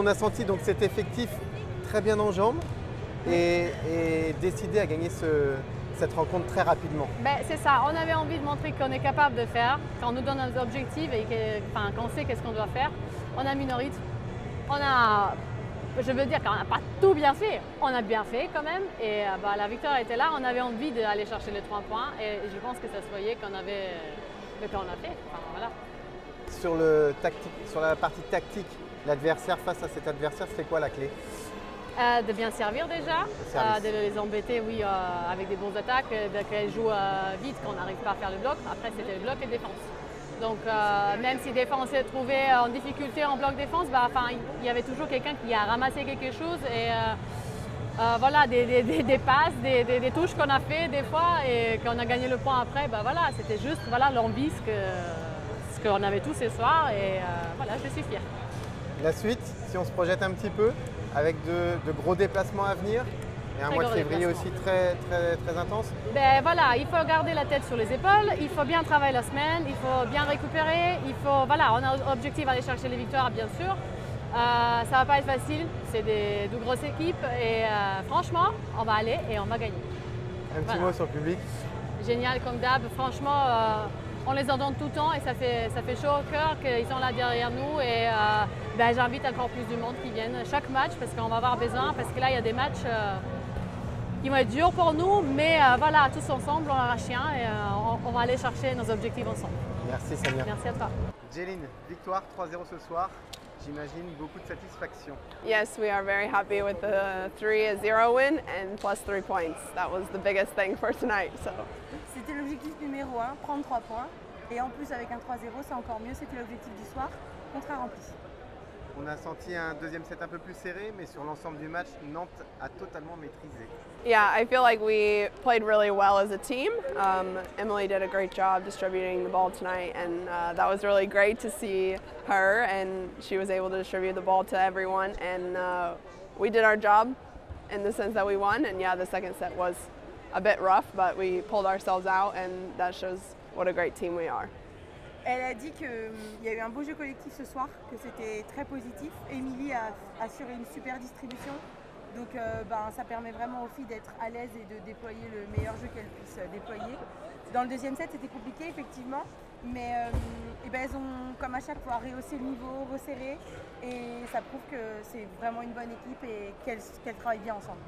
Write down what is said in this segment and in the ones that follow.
on a senti donc cet effectif très bien en jambes et décidé à gagner cette rencontre très rapidement. Ben, c'est ça, on avait envie de montrer qu'on est capable de faire, quand on nous donne un objectif et qu'on sait qu'est-ce qu'on doit faire. On a mis nos rythmes, je veux dire qu'on n'a pas tout bien fait, on a bien fait quand même et la victoire était là, on avait envie d'aller chercher les 3 points et je pense que ça se voyait qu'on avait le qu'on a fait. Enfin, voilà. Sur la partie tactique, l'adversaire face à cet adversaire, c'était quoi la clé? De bien servir déjà, de les embêter avec des bonnes attaques, qu'elles jouent vite, qu'on n'arrive pas à faire le bloc. Après c'était le bloc et défense. Donc même si défense s'est trouvé en difficulté en bloc défense, il y avait toujours quelqu'un qui a ramassé quelque chose et voilà, des passes, des touches qu'on a fait des fois et qu'on a gagné le point après, voilà, c'était juste l'envie, ce qu'on avait tous ce soir et voilà, je suis fière. La suite, si on se projette un petit peu, avec de gros déplacements à venir et un mois de février aussi très intense. Ben voilà, il faut garder la tête sur les épaules, il faut bien travailler la semaine, il faut bien récupérer, on a objectif d'aller chercher les victoires bien sûr. Ça ne va pas être facile, c'est de grosses équipes et franchement, on va aller et on va gagner. Un petit mot sur le public. Génial comme d'hab, franchement, on les entend tout le temps et ça fait chaud au cœur qu'ils sont là derrière nous et j'invite encore plus du monde qui viennent chaque match parce qu'on va avoir besoin, parce que là il y a des matchs qui vont être durs pour nous, mais voilà, tous ensemble on arrache rien et on va aller chercher nos objectifs ensemble. Merci Samia. Merci à toi. Jeline, victoire 3-0 ce soir. J'imagine beaucoup de satisfaction. Yes, we are very happy with the 3-0 win and plus 3 points. That was the biggest thing for tonight. So. C'était l'objectif numéro 1, prendre 3 points. Et en plus avec un 3-0, c'est encore mieux. C'était l'objectif du soir, contrat rempli. On a senti un deuxième set un peu plus serré, mais sur l'ensemble du match, Nantes a totalement maîtrisé. Yeah, I feel like we played really well as a team. Emily did a great job distributing the ball tonight, and that was really great to see her, and she was able to distribute the ball to everyone, and we did our job in the sense that we won, and yeah, the second set was a bit rough, but we pulled ourselves out, and that shows what a great team we are. Elle a dit qu'il y a eu un beau jeu collectif ce soir, que c'était très positif. Émilie a assuré une super distribution, donc ça permet vraiment aux filles d'être à l'aise et de déployer le meilleur jeu qu'elles puissent déployer. Dans le deuxième set, c'était compliqué effectivement, mais elles ont, comme à chaque fois, rehaussé le niveau, resserré, et ça prouve que c'est vraiment une bonne équipe et qu'elles travaillent bien ensemble.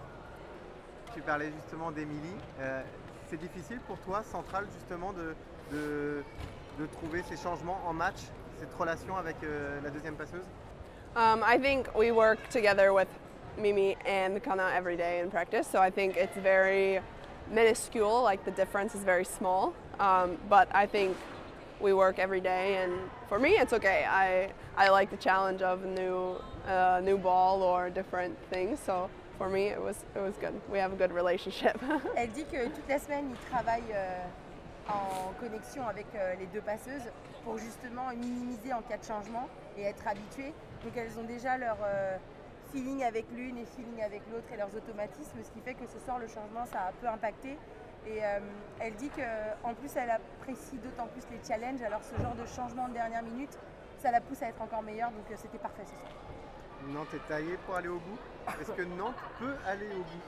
Tu parlais justement d'Émilie. C'est difficile pour toi, Centrale, justement, de trouver ces changements en match, cette relation avec la deuxième passeuse? I think we work together with Mimi and Kana every day in practice, so I think it's very minuscule, like the difference is very small, but I think we work every day, and for me it's okay. I like the challenge of a new ball or different things, so for me it was good. We have a good relationship. Elle dit que toute la semaine ils travaillent en connexion avec les deux passeuses pour justement minimiser en cas de changement et être habituées. Donc elles ont déjà leur feeling avec l'une et feeling avec l'autre et leurs automatismes, ce qui fait que ce soir le changement ça a peu impacté. Et elle dit qu'en plus elle apprécie d'autant plus les challenges, alors ce genre de changement de dernière minute, ça la pousse à être encore meilleure, donc c'était parfait ce soir. Nantes est taillée pour aller au bout. Est-ce que Nantes peut aller au bout?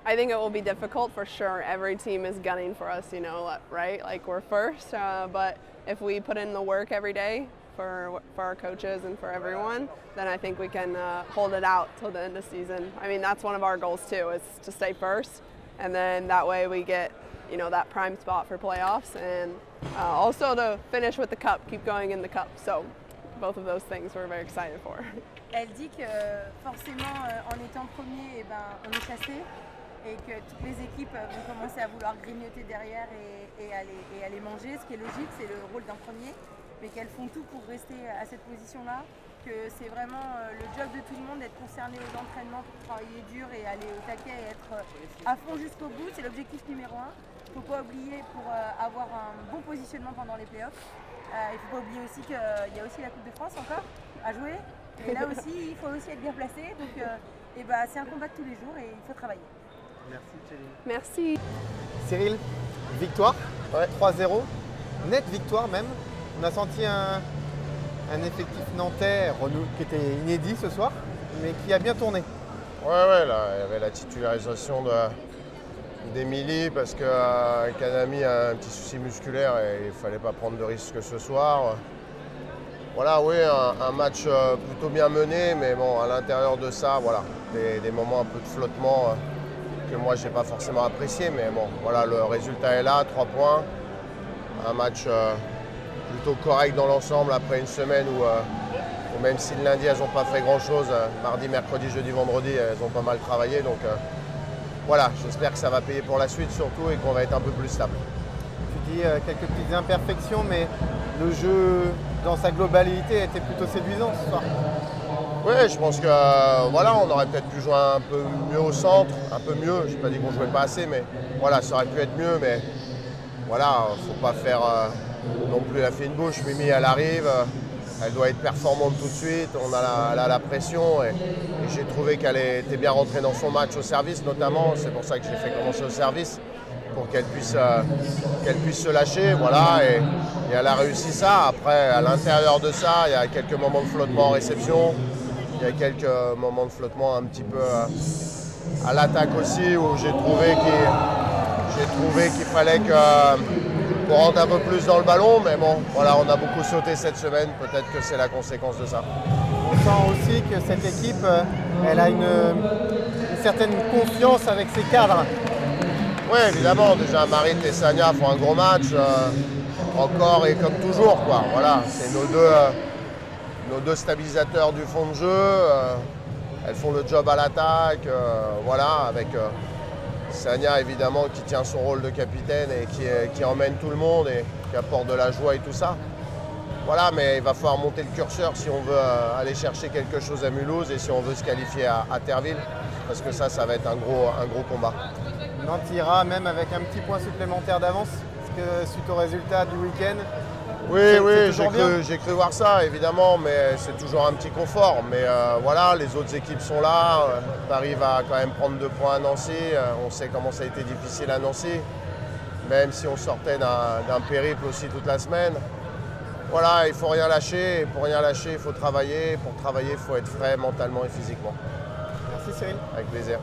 I think it will be difficult for sure. Every team is gunning for us, you know, right? Like we're first, but if we put in the work every day for our coaches and for everyone, then I think we can hold it out till the end of the season. I mean, that's one of our goals too, is to stay first, and then that way we get, you know, that prime spot for playoffs, and also to finish with the cup, keep going in the cup. So both of those things we're very excited for. Elle dit que forcément, en étant premier, on est chassé. Et que toutes les équipes vont commencer à vouloir grignoter derrière et aller manger, ce qui est logique, c'est le rôle d'un premier, mais qu'elles font tout pour rester à cette position-là, que c'est vraiment le job de tout le monde d'être concerné aux entraînements pour travailler dur et aller au taquet et être à fond jusqu'au bout, c'est l'objectif numéro 1. Il ne faut pas oublier pour avoir un bon positionnement pendant les playoffs. Il ne faut pas oublier aussi qu'il y a aussi la Coupe de France encore à jouer, et là aussi il faut aussi être bien placé, donc c'est un combat de tous les jours et il faut travailler. Merci Céline. Merci. Cyril, victoire, 3-0, nette victoire même. On a senti un effectif nantais qui était inédit ce soir, mais qui a bien tourné. Ouais, là, il y avait la titularisation d'Emilie parce que Kanami a un petit souci musculaire et il ne fallait pas prendre de risque ce soir. Voilà, oui, un match plutôt bien mené, mais bon, à l'intérieur de ça, voilà, des moments un peu de flottement que moi, je n'ai pas forcément apprécié, mais bon, voilà, le résultat est là, 3 points. Un match plutôt correct dans l'ensemble après une semaine où même si le lundi, elles n'ont pas fait grand-chose, mardi, mercredi, jeudi, vendredi, elles ont pas mal travaillé. Donc voilà, j'espère que ça va payer pour la suite surtout et qu'on va être un peu plus stable. Tu dis quelques petites imperfections, mais le jeu dans sa globalité était plutôt séduisant ce soir. Oui, je pense que voilà, on aurait peut-être pu jouer un peu mieux au centre, un peu mieux. Je n'ai pas dit qu'on jouait pas assez, mais voilà, ça aurait pu être mieux. Mais voilà, il ne faut pas faire non plus la fine bouche. Mimi, elle arrive, elle doit être performante tout de suite. Elle a la pression et j'ai trouvé qu'elle était bien rentrée dans son match au service notamment. C'est pour ça que j'ai fait commencer au service, pour qu'elle puisse se lâcher, voilà, et elle a réussi ça. Après, à l'intérieur de ça, il y a quelques moments de flottement en réception, il y a quelques moments de flottement un petit peu à l'attaque aussi, où j'ai trouvé qu'il fallait qu'on rentre un peu plus dans le ballon, mais bon, voilà, on a beaucoup sauté cette semaine, peut-être que c'est la conséquence de ça. On sent aussi que cette équipe, elle a une certaine confiance avec ses cadres. Oui, évidemment, déjà Marit et Sania font un gros match, encore et comme toujours, quoi. Voilà, c'est nos deux stabilisateurs du fond de jeu. Elles font le job à l'attaque, voilà, avec Sania évidemment qui tient son rôle de capitaine et qui emmène tout le monde et qui apporte de la joie et tout ça. Voilà, mais il va falloir monter le curseur si on veut aller chercher quelque chose à Mulhouse et si on veut se qualifier à Terville, parce que ça va être un gros combat. Nantes ira même avec un petit point supplémentaire d'avance, parce que suite au résultat du week-end. Oui, j'ai cru voir ça, évidemment, mais c'est toujours un petit confort. Mais voilà, les autres équipes sont là. Paris va quand même prendre 2 points à Nancy. On sait comment ça a été difficile à Nancy, même si on sortait d'un périple aussi toute la semaine. Voilà, il ne faut rien lâcher. Et pour rien lâcher, il faut travailler. Pour travailler, il faut être frais mentalement et physiquement. Merci Cyril. Avec plaisir.